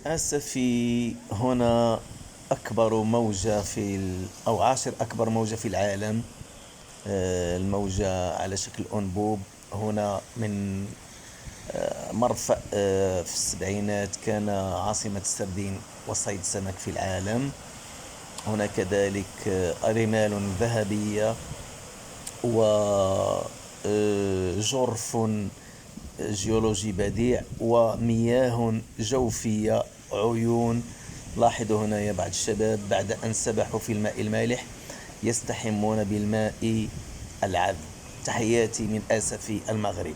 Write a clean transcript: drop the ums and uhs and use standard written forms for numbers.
آسفي، هنا أكبر موجة أو 10 أكبر موجة في العالم. الموجة على شكل أنبوب. هنا من مرفأ في السبعينات كان عاصمة السردين وصيد سمك في العالم. هنا كذلك رمال ذهبية وجرف جيولوجي بديع ومياه جوفية، عيون. لاحظوا هنا يا بعض الشباب بعد أن سبحوا في الماء المالح يستحمون بالماء العذب. تحياتي من آسف المغرب.